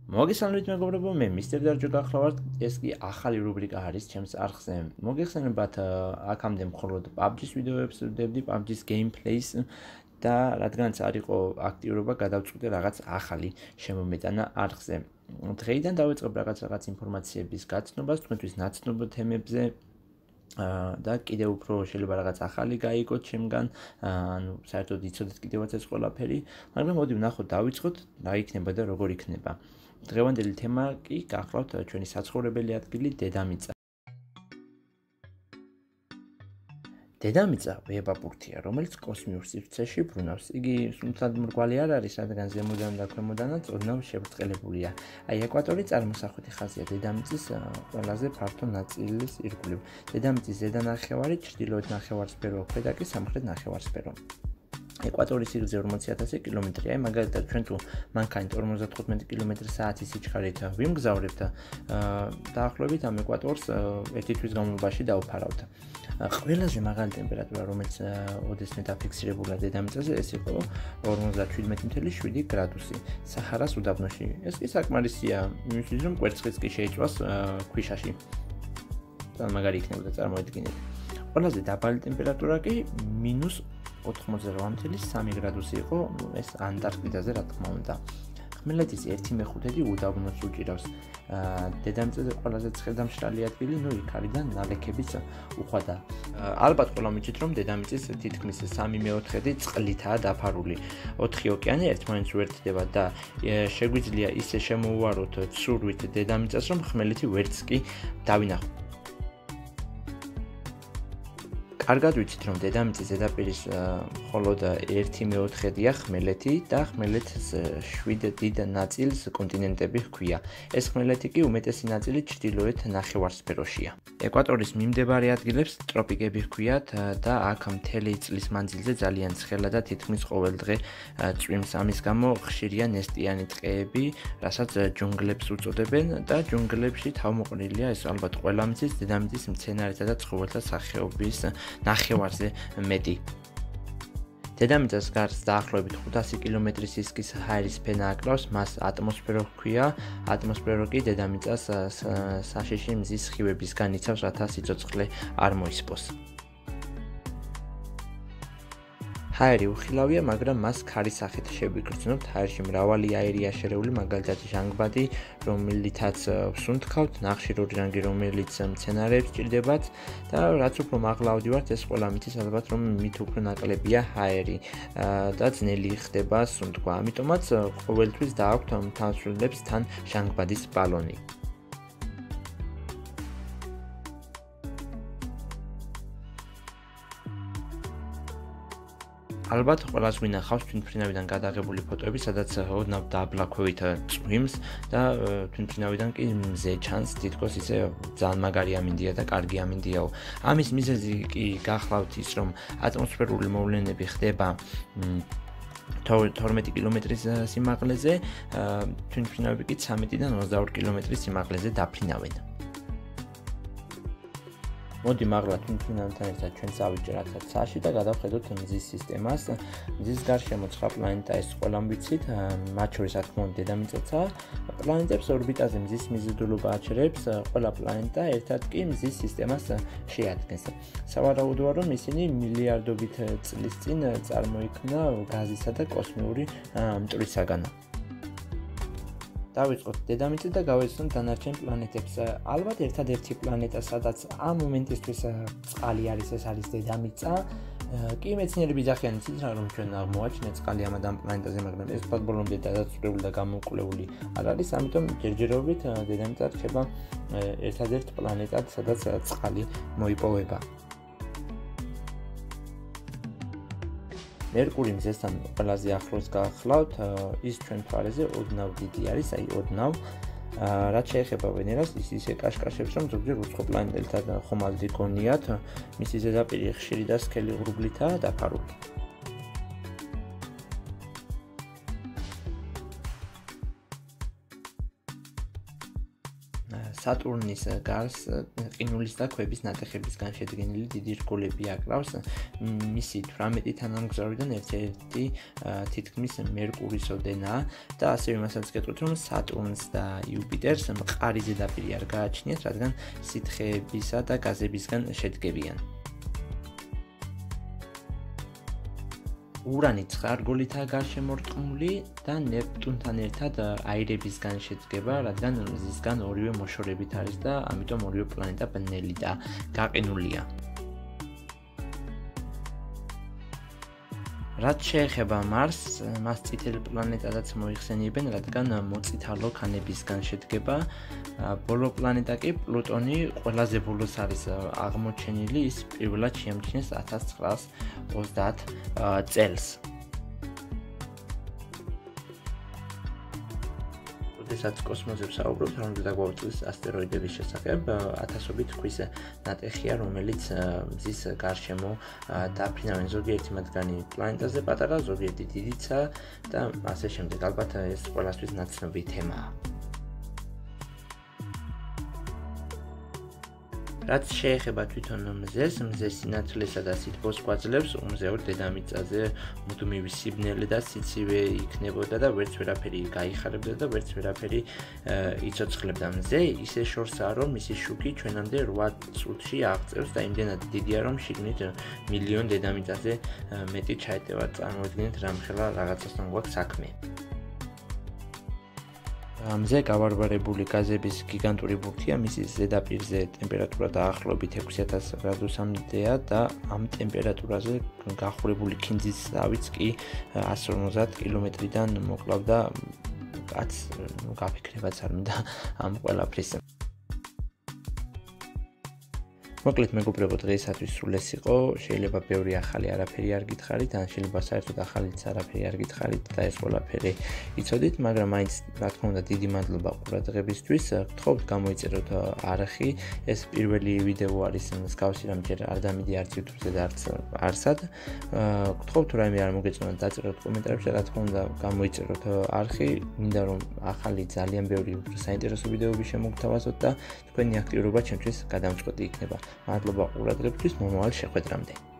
მოგესალმებით მეგობრებო, მე მისტერ დარჯო გახლავართ. ეს კი ახალი რუბრიკა არის ჩემს არხზე. მოგეხსენებათ, აქამდე მხოლოდ PUBG-ის ვიდეოებს ვდებდი, PUBG-ის gameplays და რადგანაც არ იყო აქტიურობა, გადავწყვიტე რაღაც ახალი შემომეტანა არხზე. დღეიდან დავიწყებ რაღაც ინფორმაციების გაცნობას თქვენთვის ნაცნობ თემებზე და კიდევ უფრო შეიძლება რაღაც ახალი გაიგოთ ჩემგან, ანუ საერთოდ იცოდეთ კიდევაც ეს ყველაფერი, მაგრამ მოდი ვნახოთ, დავიწყოთ რა იქნება და როგორ იქნება. დღევანდელი თემა კი გახლავთ ჩვენი საცხოვრებელი ადგილი დედამიწა. დედამიწა ვებაპურთია, რომელიც კოსმიურ სივრცეში ბრუნავს. იგი სულთან მრგვალი არ არის, რადგან ზემოდან და ქვემოდანაც ოდნავ შებრწყელებულია. აი, ეკვატორი წარმოსახვითი ხაზია დედამიწის ყველაზე ფართო ნაწილის ირგვლივ. დედამიწის ზედა ნახევარი ჩრდილოეთ ნახევარსფერო, ქვედა კი სამხრეთ ნახევარსფერო. ეკვატორის სიგრძე 40000 კილომეტრია, მაგალითად ჩვენ თუ მანქანით 55 კმ/სთ სიჩქარით ვიმგზავრებთ, დაახლოებით ამ ეკვატორს ერთი თვის განმავლობაში დავფარავთ. ყველაზე მაღალი ტემპერატურა, რომელიც ოდესმე დაფიქსირებულა დედამიწაზე, ეს იყო 57.7 გრადუსი საჰარას უდაბნოში. ეს კი საკმარისია იმისთვის, რომ კვერცხიც კი შეიწვას ქვიშაში. და მაგარი იქნებოდა, წარმოიდგინეთ. ყველაზე დაბალი ტემპერატურა კი -88.3 გრადუსი იყო, ეს ანტარქტიდაზე რა თქმა უნდა. ხმელეთის 1/5 უდაბნოს უჭირავს. დედამიწაზე ყველაზე ცხელდამშრალი ადგილი, იქ არიდან ნალექების უხვადა. ალბათ ყველამ იცით, რომ დედამიწის თითქმის 3/4 წყლითაა დაფარული. 4 ოკეანე ერთმანეთს უერთდება და შეგვიძლია ისე შემოუვაროთ ცურვით დედამიწას, რომ ხმელეთი ვერც კი დავინახოთ. კარგად ვიცით, რომ დედამიწის ზედაპირის მხოლოდ 1/4-ია ხმელეთი და ხმელეთის 7 დიდ ნაწილს კონტინენტები ჰქვია. ეს ხმელეთი კი უმეტესი ნაწილი ჩრდილოეთ ნახევარსფეროშია. ეკვატორის მიმდებარე ადგილებს ტროპიკები ჰქვიათ და აქ მთელი წლის მანძილზე ძალიან ცხელა და თითქმის ყოველ დღე წვიმს. ამის გამო ხშირია ნესტიანი ტყეები, რასაც ჯუნგლებს უწოდებენ და ჯუნგლებში თავმოყრილია, ეს ალბათ ყველამ იცის, დედამიწის მცენარეთა და ცხოველთა სახეობის ნახევარზე მეტი. დედამიწას გარს დაახლოებით 500 კილომეტრის სისქის ჰაერის ფენა აკრავს, მას ატმოსფერო ჰქვია. ატმოსფერო კი დედამიწას საშიში მზის სხივებისგან იცავს, რათა სიცოცხლე არ მოისპოს. ჰაერი უხილავია, მაგრამ მას ქარის სახით შევიგრძნობთ. ჰაერში მრავალი აირია შერეული, მაგალითად ჟანგბადი, რომელიცაც ვსუნთქავთ, ნახშირური რანგი, რომელიც მცენარეებს ჭირდებათ და რაც უფრო მაღლა ავდივართ, ეს ყველა მითის ალბათ, რომ მით უფრო ნაკლებია ჰაერი და ძნელი ხდება სუნთქვა. ამიტომაც ყოველთვის დააქვთ მთამსვლელებს თან ჟანგბადის ბალონი. ალბათ ყველას გვინახავს თვითმფრინავიდან გადაღებული ფოტოები, სადაც ოდნავ დაბლაქვევით წვიმს და თვითმფრინავიდან კი მზე ჩანს, თითქოს ისე ძალიან მაგარი ამინდია და კარგი ამინდიაო. ამის მიზეზი კი გახლავთ ის, რომ ატმოსფერული მოვლენები ხდება 12 კილომეტრის სიმაღლეზე, თვითმფრინავები კი 13-დან 22 კილომეტრის სიმაღლეზე დაფრინავენ. მოდი მაღლა თვითმფრინავებთან ერთად ჩვენ წავიჯერათ ცაში და გადავხედოთ მზის სისტემას. მზის გარშემო 9 პლანეტა ეს ყველამ ვიცით, მათ შორის რა თქმა უნდა დედამიწაცაა. პლანეტებს ორბიტაზე მზის მიზიდულობა აჩერებს, ყველა პლანეტა ერთად კი მზის სისტემას შეადგენს. სავარაუდოა, რომ ისინი მილიარდობით წლის წინ წარმოიქმნა გაზისა და კოსმიური მტვრისაგან. დავიწყოთ დედამიწა და გავეცნოთ დანარჩენ პლანეტებს. ალბათ ერთადერთი პლანეტა, სადაც ამ მომენტისთვის წყალი არის, ეს არის დედამიწა. კი მეცნიერები ძახიან იცით რა, რომ ჩვენ აღმოაჩინეთ წყალი ამ პლანეტაზე, მაგრამ ეს თვად ბოლომდე დადასტურებული და გამოკვლეული არ არის, ამიტომ ჯერჯერობით დედამიწა რჩება ერთადერთ პლანეტად, სადაც წყალი მოიპოვება. მერკური მზესთან ყველაზე ახლოს გახლავთ, ის ჩვენ მთვარეზე ოდნავ დიდი არის, აი ოდნავ. რაც შეეხება ვენერას, ის ისე კაშკაშებს, რომ ზოგჯერ უცხო პლანეტებთან ხომალდი გონიათ, მისი ზედაპირი ხშირი და სქელი ღრუბლითაა დაფარული. სატურნის გარს ყინულის და ქვების ნატეხებისგან შედგენილი დიდი რგოლები აკრავს. მისი 18 თანამგზავრიდან ერთ-ერთი თითქმის მერკურის ოდენაა და ასევე მასაც გეტყვით, რომ სატურნს და იუპიტერს მყარი ზედაპირი არ გააჩნიათ, რადგან სითხეებისა და გაზებისგან შედგებიან. ურანი 9 რგოლითაა გარშემორტყმული და ნეპტუნთან ერთად აირებისგან შედგება, რადგან მზისგან ორივე მოშორებით არის და ამიტომ ორივე პლანეტა ბნელი და გაყინულია. რაც შეეხება მარსს, მას წითელი პლანეტადაც მოიხსენიებენ, რადგან მოწითალო ქანებისგან შედგება. ბოლო პლანეტა კი პლუტონი ყველაზე ბოლოს არის აღმოჩენილი, ის პირველად შეამჩნიეს 1930 წელს. როდესაც კოსმოსზე ვსაუბრობთ, რომელზეც დაგვაუწყდეს ასტეროიდების შესახებ, ათასობით ქვის ნატეხია, რომელიც მზის გარშემო დაფრინავენ. ზოგიერთი მათგანი პლანეტაზე პატარა, ზოგიერთი დიდიცა და ასე შემდეგ. ალბათ ეს ყველასთვის ნაცნობი თემაა. რაც შეეხება თვითონ მზეს, მზეს სინათლესა და სითბოს გვაძლევს უმზეოდ დედამიწაზე მუდმივი სიბნელე და სიცივე იქნებოდა და ვერც ვერაფერი გაიხარებდა და ვერც ვერაფერი იცოცხლებდა. მზე ისე შორსაა, რომ მისი შუქი ჩვენამდე 8 წუთში აღწევს და იმდენად დიდია, რომ შიგნით მილიონ დედამიწაზე მეტი ჩაეტევა. წარმოიდგინეთ, რამხელა რაღაცასთან გვაქვს საქმე. მზე გავარვარებული გაზების გიგანტური ბურთია, მის ზედაპირზე ტემპერატურა დაახლოებით 6000 გრადუსამდეა და ამ ტემპერატურაზე გახურებული ქინძის ზავიც კი 150 კილომეტრიდან მოკლავდა. კაც გაფიქრებაც არ მინდა ამ ყველაფრის. მოკლედ მეგობრებო, დღეისათვის სულ ეს იყო. შეიძლება ბევრი ახალი არაფერი არ გითხარით, ან შეიძლება საერთოდ ახალიც არაფერი არ გითხარით და ეს ყველაფერი იცოდით, მაგრამ მაინც რა თქმა უნდა დიდი მადლობა ყურადღებისთვის. გთხოვთ გამოიწეროთ არხი. ეს პირველი ვიდეო არის მსგავსი, რამ ჯერ არ დამიდი არც YouTube-ზე და არც არსად. გთხოვთ თუ რაიმე არ მოგეწონათ, დაწეროთ კომენტარებში, რა თქმა უნდა გამოიწეროთ არხი. მინდა რომ ახალი ძალიან ბევრი საინტერესო ვიდეოები შემოგთავაზოთ და თქვენი აქტიურობა ჩემთვის გადამწყვეტი იქნება. მადლობა ყურადღებისთვის, მომავალ შეხვედრამდე.